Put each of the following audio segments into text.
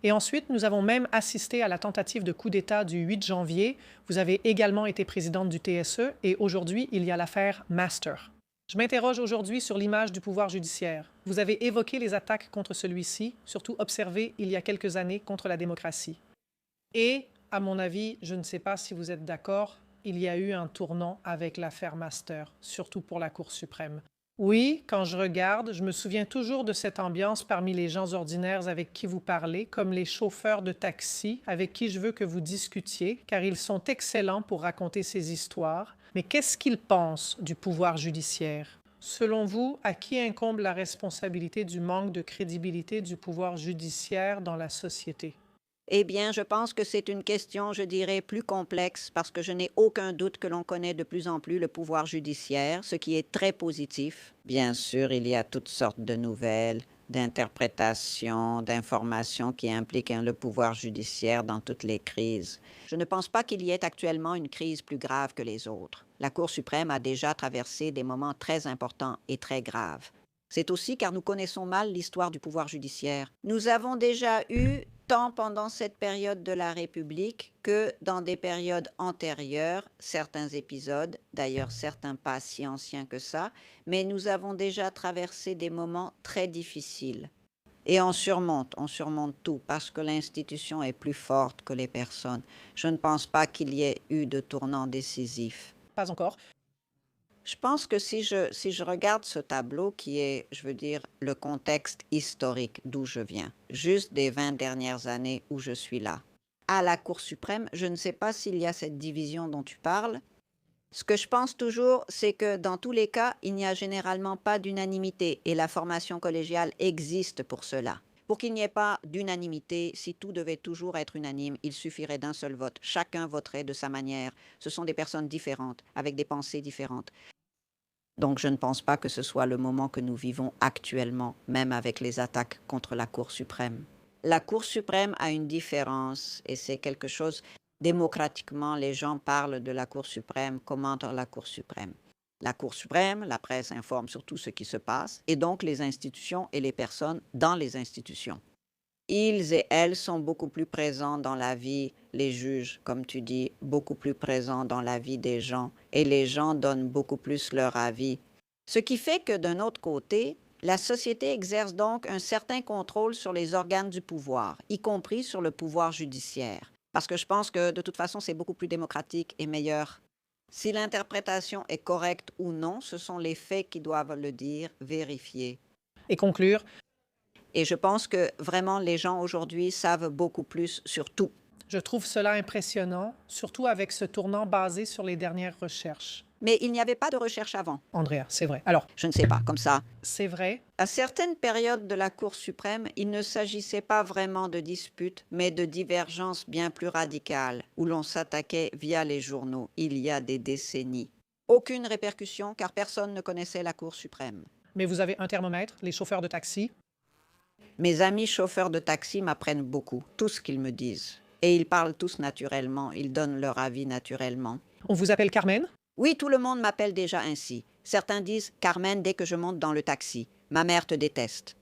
Et ensuite, nous avons même assisté à la tentative de coup d'État du 8 janvier. Vous avez également été présidente du TSE et aujourd'hui, il y a l'affaire Master. Je m'interroge aujourd'hui sur l'image du pouvoir judiciaire. Vous avez évoqué les attaques contre celui-ci, surtout observées il y a quelques années contre la démocratie. Et, à mon avis, je ne sais pas si vous êtes d'accord, il y a eu un tournant avec l'affaire Master, surtout pour la Cour suprême. Oui, quand je regarde, je me souviens toujours de cette ambiance parmi les gens ordinaires avec qui vous parlez, comme les chauffeurs de taxi avec qui je veux que vous discutiez, car ils sont excellents pour raconter ces histoires. Mais qu'est-ce qu'ils pensent du pouvoir judiciaire? Selon vous, à qui incombe la responsabilité du manque de crédibilité du pouvoir judiciaire dans la société? Eh bien, je pense que c'est une question, je dirais, plus complexe parce que je n'ai aucun doute que l'on connaît de plus en plus le pouvoir judiciaire, ce qui est très positif. Bien sûr, il y a toutes sortes de nouvelles, d'interprétations, d'informations qui impliquent le pouvoir judiciaire dans toutes les crises. Je ne pense pas qu'il y ait actuellement une crise plus grave que les autres. La Cour suprême a déjà traversé des moments très importants et très graves. C'est aussi car nous connaissons mal l'histoire du pouvoir judiciaire. Nous avons déjà eu, tant pendant cette période de la République que dans des périodes antérieures, certains épisodes, d'ailleurs certains pas si anciens que ça, mais nous avons déjà traversé des moments très difficiles. Et on surmonte tout parce que l'institution est plus forte que les personnes. Je ne pense pas qu'il y ait eu de tournant décisif. Pas encore. Je pense que si je regarde ce tableau qui est, je veux dire, le contexte historique d'où je viens, juste des 20 dernières années où je suis là, à la Cour suprême, je ne sais pas s'il y a cette division dont tu parles. Ce que je pense toujours, c'est que dans tous les cas, il n'y a généralement pas d'unanimité et la formation collégiale existe pour cela. Pour qu'il n'y ait pas d'unanimité, si tout devait toujours être unanime, il suffirait d'un seul vote. Chacun voterait de sa manière. Ce sont des personnes différentes, avec des pensées différentes. Donc je ne pense pas que ce soit le moment que nous vivons actuellement, même avec les attaques contre la Cour suprême. La Cour suprême a une différence et c'est quelque chose, démocratiquement, les gens parlent de la Cour suprême, commentent la Cour suprême. La Cour suprême, la presse informe sur tout ce qui se passe et donc les institutions et les personnes dans les institutions. Ils et elles sont beaucoup plus présents dans la vie, les juges, comme tu dis, beaucoup plus présents dans la vie des gens, et les gens donnent beaucoup plus leur avis. Ce qui fait que d'un autre côté, la société exerce donc un certain contrôle sur les organes du pouvoir, y compris sur le pouvoir judiciaire. Parce que je pense que de toute façon, c'est beaucoup plus démocratique et meilleur. Si l'interprétation est correcte ou non, ce sont les faits qui doivent le dire, vérifier. Et conclure, Et je pense que vraiment les gens aujourd'hui savent beaucoup plus sur tout. je trouve cela impressionnant, surtout avec ce tournant basé sur les dernières recherches. Mais il n'y avait pas de recherche avant. Andrea, c'est vrai. Alors, Je ne sais pas, comme ça. c'est vrai, À certaines périodes de la Cour suprême, il ne s'agissait pas vraiment de disputes, mais de divergences bien plus radicales, où l'on s'attaquait via les journaux, il y a des décennies. Aucune répercussion, car personne ne connaissait la Cour suprême. mais vous avez un thermomètre, les chauffeurs de taxi. Mes amis chauffeurs de taxi m'apprennent beaucoup, tout ce qu'ils me disent. Et ils parlent tous naturellement, ils donnent leur avis naturellement. On vous appelle Carmen? Oui, tout le monde m'appelle déjà ainsi. Certains disent Carmen dès que je monte dans le taxi. Ma mère te déteste.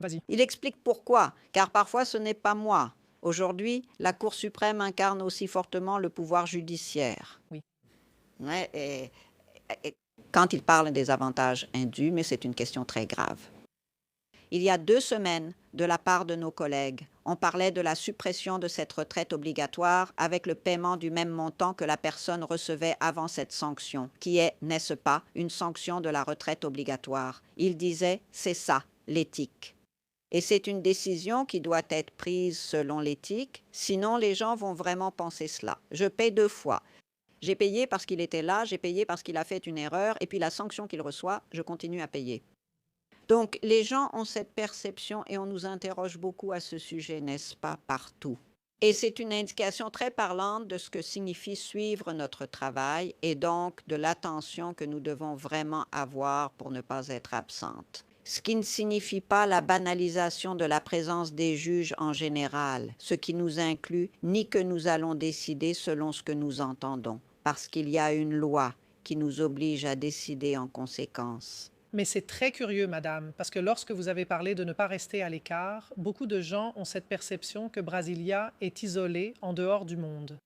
Vas-y. Il explique pourquoi, car parfois ce n'est pas moi. Aujourd'hui, la Cour suprême incarne aussi fortement le pouvoir judiciaire. Oui. Ouais, quand il parle des avantages indus, mais c'est une question très grave. Il y a 2 semaines, de la part de nos collègues, on parlait de la suppression de cette retraite obligatoire avec le paiement du même montant que la personne recevait avant cette sanction, qui est, n'est-ce pas, une sanction de la retraite obligatoire. Il disait, c'est ça, l'éthique. Et c'est une décision qui doit être prise selon l'éthique, sinon les gens vont vraiment penser cela. Je paie 2 fois. J'ai payé parce qu'il était là, j'ai payé parce qu'il a fait une erreur, et puis la sanction qu'il reçoit, je continue à payer. Donc, les gens ont cette perception et on nous interroge beaucoup à ce sujet, n'est-ce pas, partout. Et c'est une indication très parlante de ce que signifie suivre notre travail et donc de l'attention que nous devons vraiment avoir pour ne pas être absente. Ce qui ne signifie pas la banalisation de la présence des juges en général, ce qui nous inclut ni que nous allons décider selon ce que nous entendons, parce qu'il y a une loi qui nous oblige à décider en conséquence. Mais c'est très curieux, madame, parce que lorsque vous avez parlé de ne pas rester à l'écart, beaucoup de gens ont cette perception que Brasilia est isolée en dehors du monde.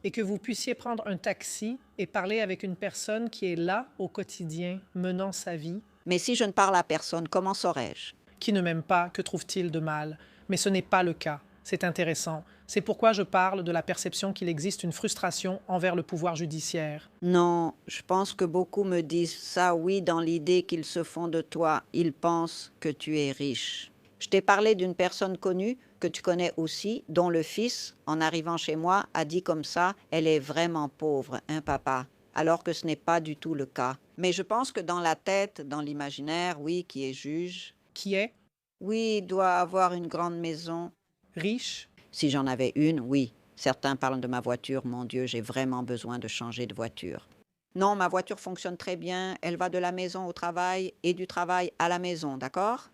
Et que vous puissiez prendre un taxi et parler avec une personne qui est là au quotidien, menant sa vie, Mais si je ne parle à personne, comment saurais-je? qui ne m'aime pas, que trouve-t-il de mal? Mais ce n'est pas le cas. C'est intéressant. C'est pourquoi je parle de la perception qu'il existe une frustration envers le pouvoir judiciaire. Non, je pense que beaucoup me disent ça, oui, dans l'idée qu'ils se font de toi. Ils pensent que tu es riche. Je t'ai parlé d'une personne connue que tu connais aussi, dont le fils, en arrivant chez moi, a dit comme ça, elle est vraiment pauvre, hein, papa, alors que ce n'est pas du tout le cas. Mais je pense que dans la tête, dans l'imaginaire, oui, qui est juge, Qui est oui, il doit avoir une grande maison. riche, Si j'en avais une, oui. Certains parlent de ma voiture. Mon Dieu, j'ai vraiment besoin de changer de voiture. Non, ma voiture fonctionne très bien. Elle va de la maison au travail et du travail à la maison, d'accord?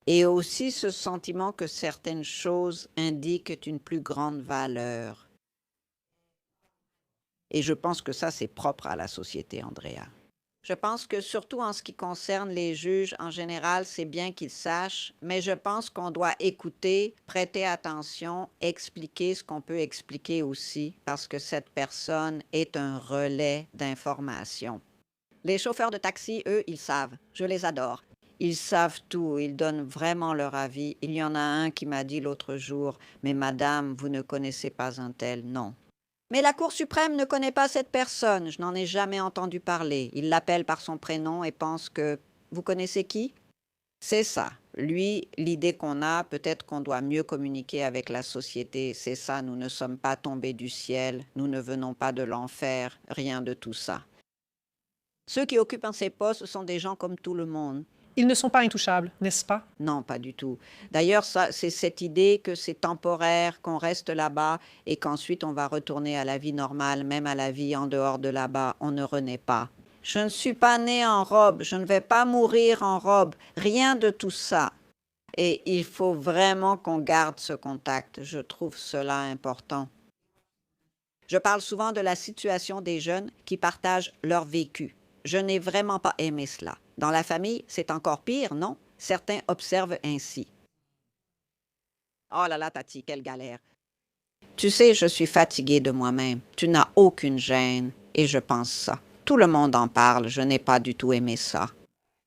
Et aussi ce sentiment que certaines choses indiquent une plus grande valeur. Et je pense que ça, c'est propre à la société, Andrea. Je pense que surtout en ce qui concerne les juges, en général, c'est bien qu'ils sachent, mais je pense qu'on doit écouter, prêter attention, expliquer ce qu'on peut expliquer aussi, parce que cette personne est un relais d'information. Les chauffeurs de taxi, eux, ils savent. Je les adore. Ils savent tout, ils donnent vraiment leur avis. Il y en a un qui m'a dit l'autre jour, mais madame, vous ne connaissez pas un tel, non. Mais la Cour suprême ne connaît pas cette personne. Je n'en ai jamais entendu parler. Il l'appelle par son prénom et pense que... Vous connaissez qui? C'est ça. Lui, l'idée qu'on a, peut-être qu'on doit mieux communiquer avec la société. C'est ça, nous ne sommes pas tombés du ciel, nous ne venons pas de l'enfer, rien de tout ça. Ceux qui occupent ces postes, ce sont des gens comme tout le monde. ils ne sont pas intouchables, n'est-ce pas? Non, pas du tout. D'ailleurs, ça, c'est cette idée que c'est temporaire, qu'on reste là-bas et qu'ensuite on va retourner à la vie normale, même à la vie en dehors de là-bas. On ne renaît pas. Je ne suis pas née en robe, je ne vais pas mourir en robe, rien de tout ça. Et il faut vraiment qu'on garde ce contact. Je trouve cela important. Je parle souvent de la situation des jeunes qui partagent leur vécu. Je n'ai vraiment pas aimé cela. Dans la famille, c'est encore pire, non? Certains observent ainsi. Oh là là, Tati, quelle galère. Tu sais, je suis fatiguée de moi-même. Tu n'as aucune gêne. Et je pense ça. Tout le monde en parle. Je n'ai pas du tout aimé ça.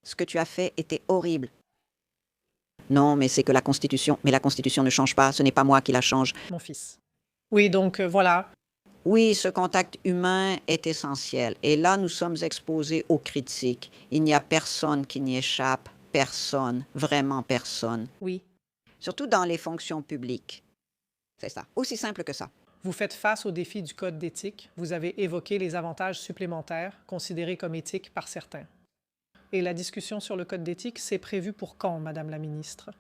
Ce que tu as fait était horrible. Non, mais c'est que la Constitution... Mais la Constitution ne change pas. Ce n'est pas moi qui la change. Mon fils. Oui, donc voilà. Oui, ce contact humain est essentiel. Et là, nous sommes exposés aux critiques. Il n'y a personne qui n'y échappe. Personne. Vraiment personne. Oui. Surtout dans les fonctions publiques. C'est ça. Aussi simple que ça. Vous faites face au défi du code d'éthique. Vous avez évoqué les avantages supplémentaires considérés comme éthiques par certains. Et la discussion sur le code d'éthique, c'est prévu pour quand, Madame la ministre?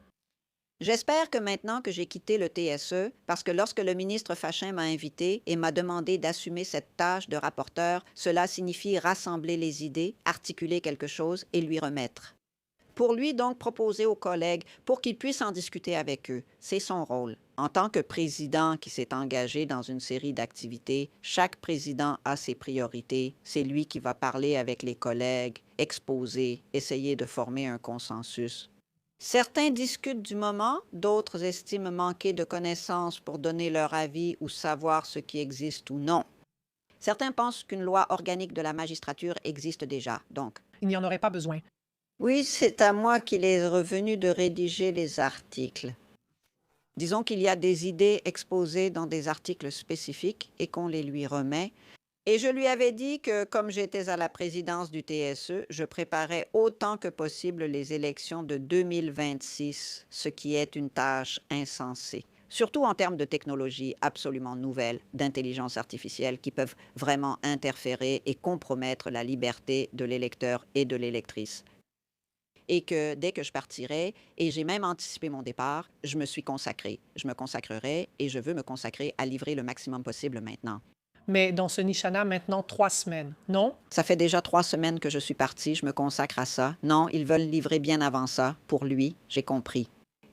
J'espère que maintenant que j'ai quitté le TSE, parce que lorsque le ministre Fachin m'a invité et m'a demandé d'assumer cette tâche de rapporteur, cela signifie rassembler les idées, articuler quelque chose et lui remettre. Pour lui donc proposer aux collègues pour qu'ils puissent en discuter avec eux. C'est son rôle. En tant que président qui s'est engagé dans une série d'activités, chaque président a ses priorités. C'est lui qui va parler avec les collègues, exposer, essayer de former un consensus. Certains discutent du moment, d'autres estiment manquer de connaissances pour donner leur avis ou savoir ce qui existe ou non. Certains pensent qu'une loi organique de la magistrature existe déjà, donc. Il n'y en aurait pas besoin. Oui, c'est à moi qu'il est revenu de rédiger les articles. Disons qu'il y a des idées exposées dans des articles spécifiques et qu'on les lui remet. Et je lui avais dit que, comme j'étais à la présidence du TSE, je préparais autant que possible les élections de 2026, ce qui est une tâche insensée. Surtout en termes de technologies absolument nouvelles, d'intelligence artificielle qui peuvent vraiment interférer et compromettre la liberté de l'électeur et de l'électrice. Et que dès que je partirai, et j'ai même anticipé mon départ, je me suis consacrée. Je me consacrerai et je veux me consacrer à livrer le maximum possible maintenant. Mais dans ce Nishana, maintenant 3 semaines, non? Ça fait déjà 3 semaines que je suis partie, je me consacre à ça. Non, ils veulent livrer bien avant ça. Pour lui, j'ai compris.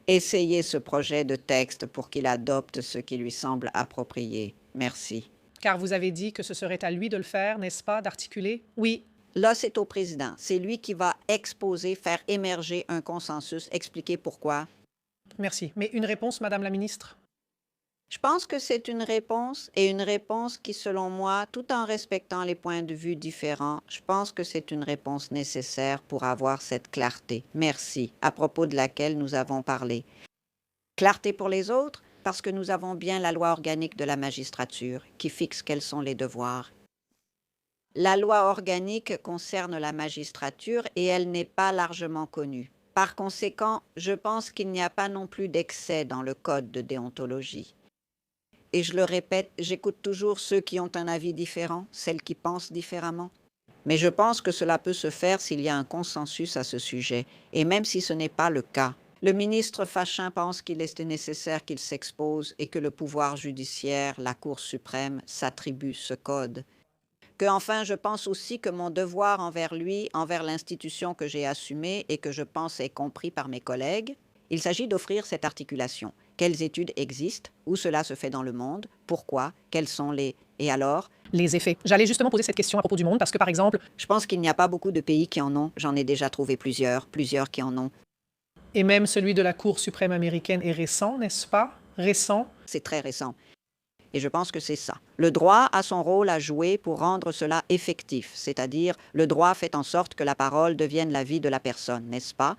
Essayez ce projet de texte pour qu'il adopte ce qui lui semble approprié. Merci. Car vous avez dit que ce serait à lui de le faire, n'est-ce pas, d'articuler? Oui. Là, c'est au président. C'est lui qui va exposer, faire émerger un consensus, expliquer pourquoi. Merci. Mais une réponse, Madame la ministre? Je pense que c'est une réponse et une réponse qui, selon moi, tout en respectant les points de vue différents, je pense que c'est une réponse nécessaire pour avoir cette clarté. Merci, à propos de laquelle nous avons parlé. Clarté pour les autres, parce que nous avons bien la loi organique de la magistrature qui fixe quels sont les devoirs. La loi organique concerne la magistrature et elle n'est pas largement connue. Par conséquent, je pense qu'il n'y a pas non plus d'excès dans le code de déontologie. Et je le répète, j'écoute toujours ceux qui ont un avis différent, celles qui pensent différemment. Mais je pense que cela peut se faire s'il y a un consensus à ce sujet. Et même si ce n'est pas le cas, le ministre Fachin pense qu'il est nécessaire qu'il s'expose et que le pouvoir judiciaire, la Cour suprême, s'attribue ce code. Enfin, je pense aussi que mon devoir envers lui, envers l'institution que j'ai assumée et que je pense est compris par mes collègues, il s'agit d'offrir cette articulation. Quelles études existent? Où cela se fait dans le monde? Pourquoi? Quels sont les... Et alors? Les effets. J'allais justement poser cette question à propos du monde parce que, par exemple... Je pense qu'il n'y a pas beaucoup de pays qui en ont. J'en ai déjà trouvé plusieurs qui en ont. Et même celui de la Cour suprême américaine est récent, n'est-ce pas? Récent. C'est très récent. Et je pense que c'est ça. Le droit a son rôle à jouer pour rendre cela effectif, c'est-à-dire le droit fait en sorte que la parole devienne la vie de la personne, n'est-ce pas?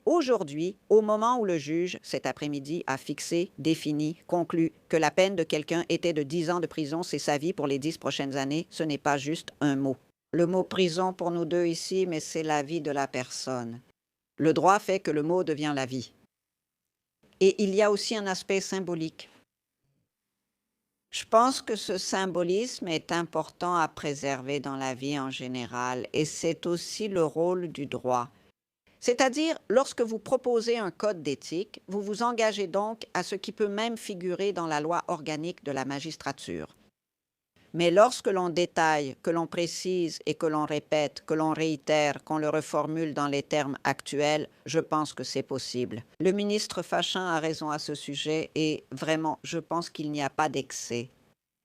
Aujourd'hui, au moment où le juge, cet après-midi, a fixé, défini, conclu que la peine de quelqu'un était de 10 ans de prison, c'est sa vie pour les 10 prochaines années, ce n'est pas juste un mot. Le mot prison pour nous deux ici, mais c'est la vie de la personne. Le droit fait que le mot devient la vie. Et il y a aussi un aspect symbolique. Je pense que ce symbolisme est important à préserver dans la vie en général, et c'est aussi le rôle du droit. C'est-à-dire, lorsque vous proposez un code d'éthique, vous vous engagez donc à ce qui peut même figurer dans la loi organique de la magistrature. Mais lorsque l'on détaille, que l'on précise et que l'on répète, que l'on réitère, qu'on le reformule dans les termes actuels, je pense que c'est possible. Le ministre Fachin a raison à ce sujet et vraiment, je pense qu'il n'y a pas d'excès.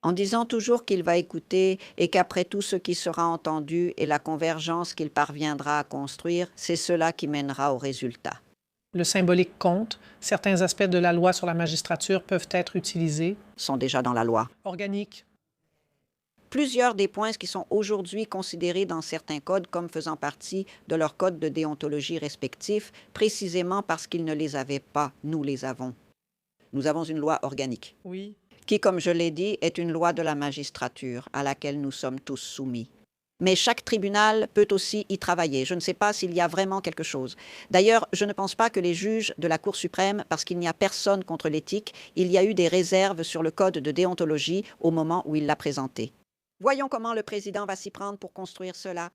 En disant toujours qu'il va écouter et qu'après tout ce qui sera entendu et la convergence qu'il parviendra à construire, c'est cela qui mènera au résultat. Le symbolique compte. Certains aspects de la loi sur la magistrature peuvent être utilisés. Sont déjà dans la loi. Organique. Plusieurs des points qui sont aujourd'hui considérés dans certains codes comme faisant partie de leur code de déontologie respectif, précisément parce qu'ils ne les avaient pas, nous les avons. Nous avons une loi organique. Oui. Qui, comme je l'ai dit, est une loi de la magistrature à laquelle nous sommes tous soumis. Mais chaque tribunal peut aussi y travailler. Je ne sais pas s'il y a vraiment quelque chose. D'ailleurs, je ne pense pas que les juges de la Cour suprême, parce qu'il n'y a personne contre l'éthique, il y a eu des réserves sur le code de déontologie au moment où il l'a présenté. Voyons comment le président va s'y prendre pour construire cela.